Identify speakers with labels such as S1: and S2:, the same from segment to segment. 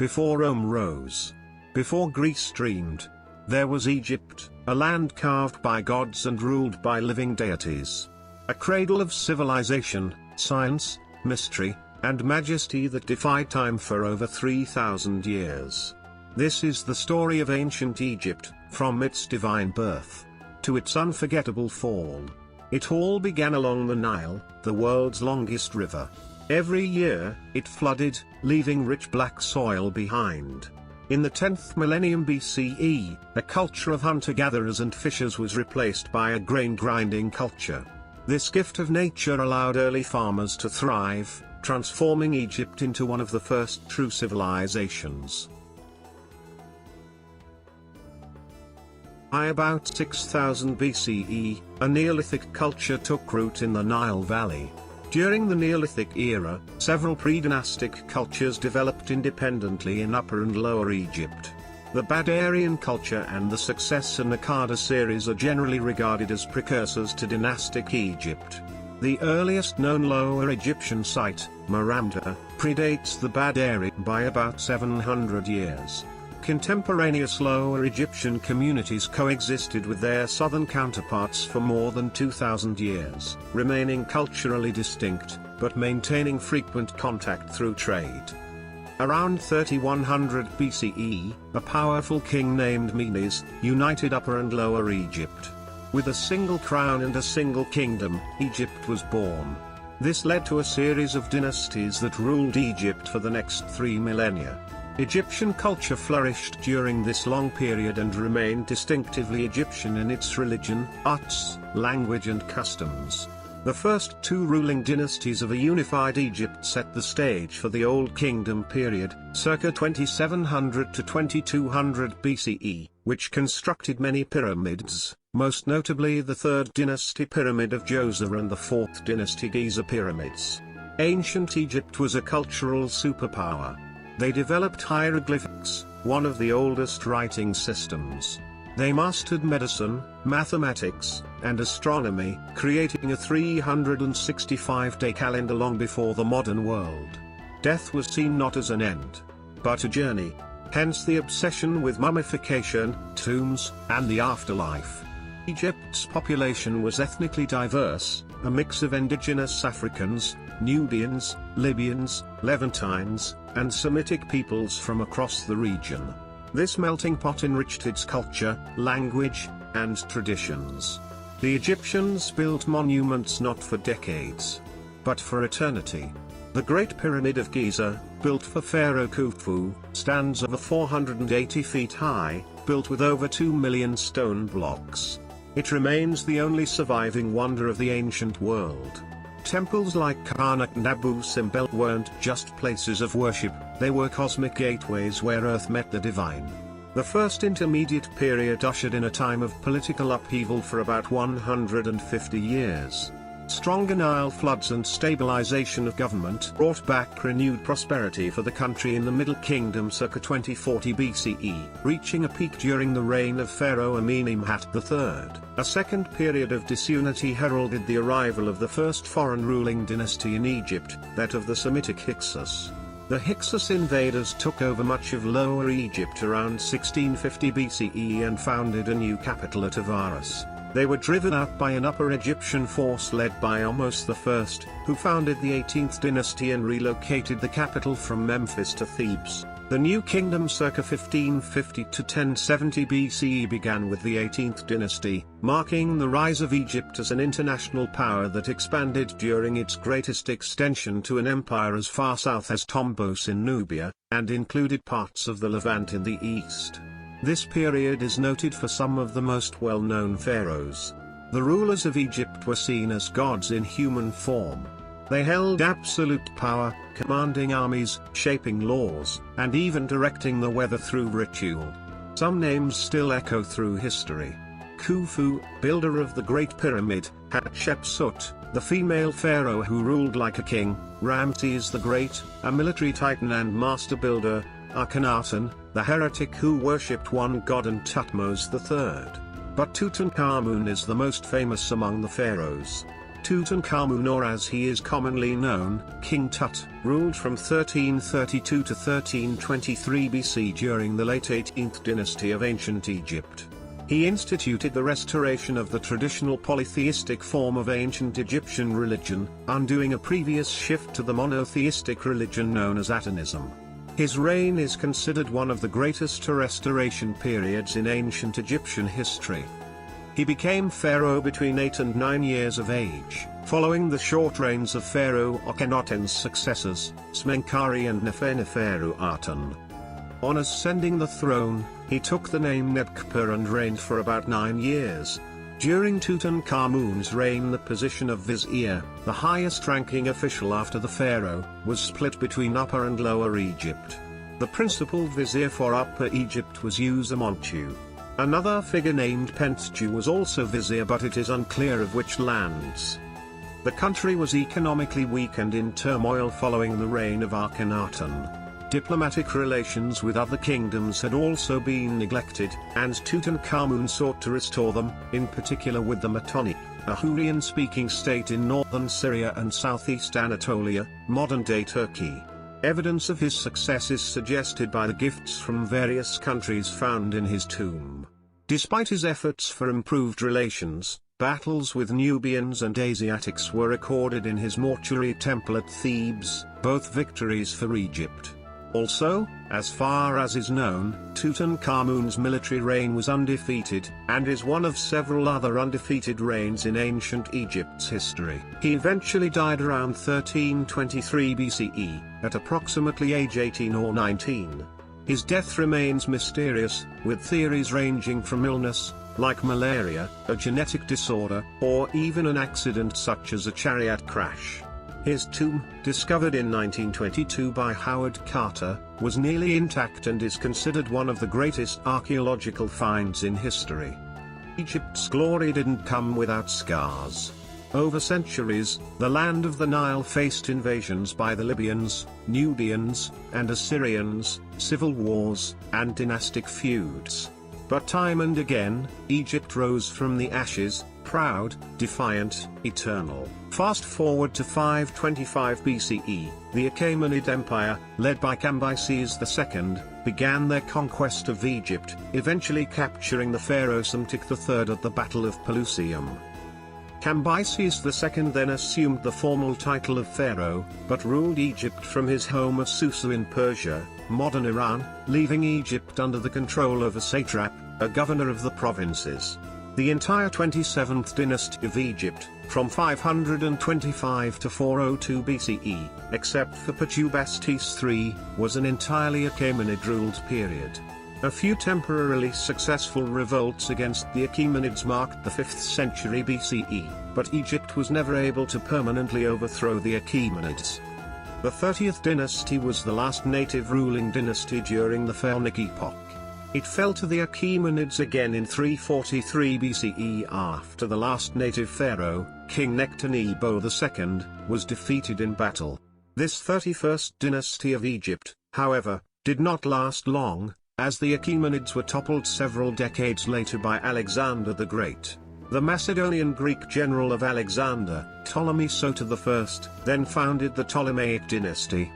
S1: before Rome rose, before Greece dreamed, there was Egypt, a land carved by gods and ruled by living deities. A cradle of civilization, science, mystery, and majesty that defied time for over 3,000 years. This is the story of ancient Egypt, from its divine birth to its unforgettable fall. It all began along the Nile, the world's longest river. Every year, it flooded, leaving rich black soil behind. In the 10th millennium BCE, a culture of hunter-gatherers and fishers was replaced by a grain-grinding culture. This gift of nature allowed early farmers to thrive, transforming Egypt into one of the first true civilizations. By about 6000 BCE, a Neolithic culture took root in the Nile Valley. During the Neolithic era, several pre-dynastic cultures developed independently in Upper and Lower Egypt. The Badarian culture and the Succession-Akkad series are generally regarded as precursors to dynastic Egypt. The earliest known Lower Egyptian site, Meramda, predates the Badari by about 700 years. Contemporaneous Lower Egyptian communities coexisted with their southern counterparts for more than 2,000 years, remaining culturally distinct, but maintaining frequent contact through trade. Around 3100 BCE, a powerful king named Menes united Upper and Lower Egypt. With a single crown and a single kingdom, Egypt was born. This led to a series of dynasties that ruled Egypt for the next 3 millennia. Egyptian culture flourished during this long period and remained distinctively Egyptian in its religion, arts, language and customs. The first two ruling dynasties of a unified Egypt set the stage for the Old Kingdom period, circa 2700 to 2200 BCE, which constructed many pyramids, most notably the 3rd dynasty pyramid of Djoser and the 4th dynasty Giza pyramids. Ancient Egypt was a cultural superpower. They developed hieroglyphics, one of the oldest writing systems. They mastered medicine, mathematics, and astronomy, creating a 365-day calendar long before the modern world. Death was seen not as an end, but a journey. Hence the obsession with mummification, tombs, and the afterlife. Egypt's population was ethnically diverse, a mix of indigenous Africans, Nubians, Libyans, Levantines, and Semitic peoples from across the region. This melting pot enriched its culture, language, and traditions. The Egyptians built monuments not for decades, but for eternity. The Great Pyramid of Giza, built for Pharaoh Khufu, stands over 480 feet high, built with over 2 million stone blocks. It remains the only surviving wonder of the ancient world. Temples like Karnak and Abu Simbel weren't just places of worship, they were cosmic gateways where Earth met the divine. The first intermediate period ushered in a time of political upheaval for about 150 years. Stronger Nile floods and stabilization of government brought back renewed prosperity for the country in the Middle Kingdom circa 2040 BCE, reaching a peak during the reign of Pharaoh Amenemhat III. A second period of disunity heralded the arrival of the first foreign ruling dynasty in Egypt, that of the Semitic Hyksos. The Hyksos invaders took over much of Lower Egypt around 1650 BCE and founded a new capital at Avaris. They were driven out by an Upper Egyptian force led by Ahmose I, who founded the 18th dynasty and relocated the capital from Memphis to Thebes. The new kingdom circa 1550 to 1070 BCE began with the 18th dynasty, marking the rise of Egypt as an international power that expanded during its greatest extension to an empire as far south as Tombos in Nubia, and included parts of the Levant in the east. This period is noted for some of the most well-known pharaohs. The rulers of Egypt were seen as gods in human form. They held absolute power, commanding armies, shaping laws, and even directing the weather through ritual. Some names still echo through history. Khufu, builder of the Great Pyramid; Hatshepsut, the female pharaoh who ruled like a king; Ramses the Great, a military titan and master builder; Akhenaten, the heretic who worshipped one god; and Thutmose III. But Tutankhamun is the most famous among the pharaohs. Tutankhamun, or as he is commonly known, King Tut, ruled from 1332 to 1323 BC during the late 18th dynasty of ancient Egypt. He instituted the restoration of the traditional polytheistic form of ancient Egyptian religion, undoing a previous shift to the monotheistic religion known as Atonism. His reign is considered one of the greatest restoration periods in ancient Egyptian history. He became pharaoh between 8 and 9 years of age, following the short reigns of Pharaoh Akhenaten's successors, Smenkhare and Neferneferu Aten. On ascending the throne, he took the name Nebkeptah and reigned for about 9 years. During Tutankhamun's reign, the position of vizier, the highest-ranking official after the pharaoh, was split between Upper and Lower Egypt. The principal vizier for Upper Egypt was Usermontu. Another figure named Pentju was also vizier, but it is unclear of which lands. The country was economically weak and in turmoil following the reign of Akhenaten. Diplomatic relations with other kingdoms had also been neglected, and Tutankhamun sought to restore them, in particular with the Mitanni, a Hurrian-speaking state in northern Syria and southeast Anatolia, modern-day Turkey. Evidence of his success is suggested by the gifts from various countries found in his tomb. Despite his efforts for improved relations, battles with Nubians and Asiatics were recorded in his mortuary temple at Thebes, both victories for Egypt. Also, as far as is known, Tutankhamun's military reign was undefeated, and is one of several other undefeated reigns in ancient Egypt's history. He eventually died around 1323 BCE, at approximately age 18 or 19. His death remains mysterious, with theories ranging from illness, like malaria, a genetic disorder, or even an accident such as a chariot crash. His tomb, discovered in 1922 by Howard Carter, was nearly intact and is considered one of the greatest archaeological finds in history. Egypt's glory didn't come without scars. Over centuries, the land of the Nile faced invasions by the Libyans, Nubians, and Assyrians, civil wars, and dynastic feuds. But time and again, Egypt rose from the ashes, proud, defiant, eternal. Fast forward to 525 BCE, the Achaemenid Empire, led by Cambyses II, began their conquest of Egypt, eventually capturing the pharaoh Psamtik III at the Battle of Pelusium. Cambyses II then assumed the formal title of pharaoh, but ruled Egypt from his home of Susa in Persia, modern Iran, leaving Egypt under the control of a satrap, a governor of the provinces. The entire 27th dynasty of Egypt, from 525 to 402 BCE, except for Patubastis III, was an entirely Achaemenid-ruled period. A few temporarily successful revolts against the Achaemenids marked the 5th century BCE, but Egypt was never able to permanently overthrow the Achaemenids. The 30th dynasty was the last native ruling dynasty during the Pharaonic epoch. It fell to the Achaemenids again in 343 BCE after the last native pharaoh, King Nectanebo II, was defeated in battle. This 31st dynasty of Egypt, however, did not last long, as the Achaemenids were toppled several decades later by Alexander the Great. The Macedonian Greek general of Alexander, Ptolemy Soter I, then founded the Ptolemaic dynasty.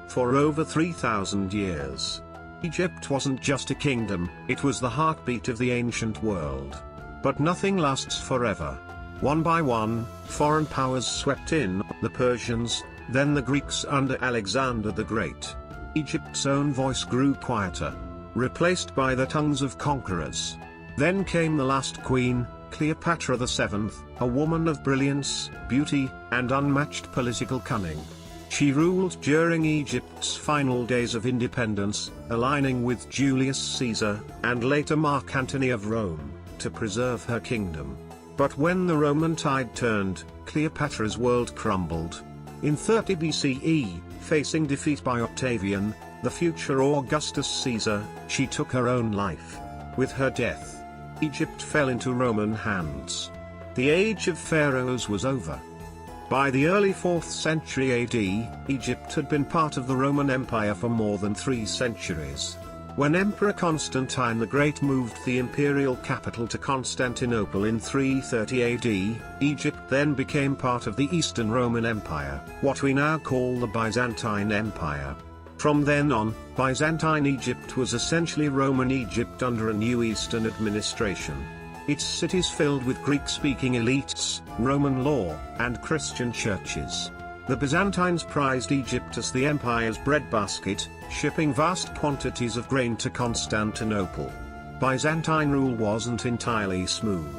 S1: For over 3,000 years, Egypt wasn't just a kingdom, it was the heartbeat of the ancient world. But nothing lasts forever. One by one, foreign powers swept in, the Persians, then the Greeks under Alexander the Great. Egypt's own voice grew quieter, replaced by the tongues of conquerors. Then came the last queen, Cleopatra VII, a woman of brilliance, beauty, and unmatched political cunning. She ruled during Egypt's final days of independence, aligning with Julius Caesar, and later Mark Antony of Rome, to preserve her kingdom. But when the Roman tide turned, Cleopatra's world crumbled. In 30 BCE, facing defeat by Octavian, the future Augustus Caesar, she took her own life. With her death, Egypt fell into Roman hands. The age of pharaohs was over. By the early 4th century AD, Egypt had been part of the Roman Empire for more than 3 centuries. When Emperor Constantine the Great moved the imperial capital to Constantinople in 330 AD, Egypt then became part of the Eastern Roman Empire, what we now call the Byzantine Empire. From then on, Byzantine Egypt was essentially Roman Egypt under a new Eastern administration. Its cities filled with Greek-speaking elites, Roman law, and Christian churches. The Byzantines prized Egypt as the empire's breadbasket, shipping vast quantities of grain to Constantinople. Byzantine rule wasn't entirely smooth.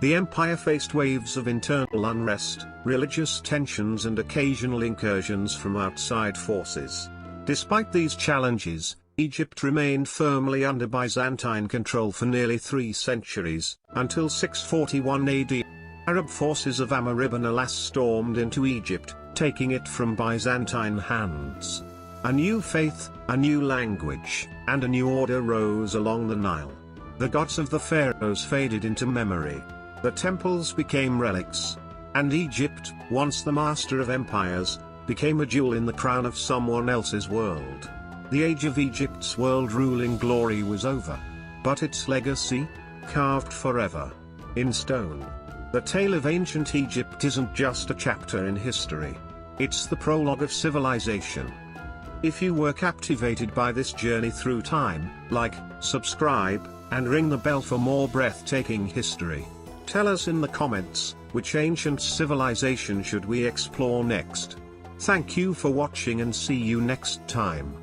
S1: The empire faced waves of internal unrest, religious tensions and occasional incursions from outside forces. Despite these challenges, Egypt remained firmly under Byzantine control for nearly 3 centuries, until 641 AD. Arab forces of Amr ibn al-As stormed into Egypt, taking it from Byzantine hands. A new faith, a new language, and a new order rose along the Nile. The gods of the pharaohs faded into memory. The temples became relics. And Egypt, once the master of empires, became a jewel in the crown of someone else's world. The age of Egypt's world-ruling glory was over. But its legacy? Carved forever in stone. The tale of ancient Egypt isn't just a chapter in history. It's the prologue of civilization. If you were captivated by this journey through time, like, subscribe, and ring the bell for more breathtaking history. Tell us in the comments, which ancient civilization should we explore next? Thank you for watching and see you next time.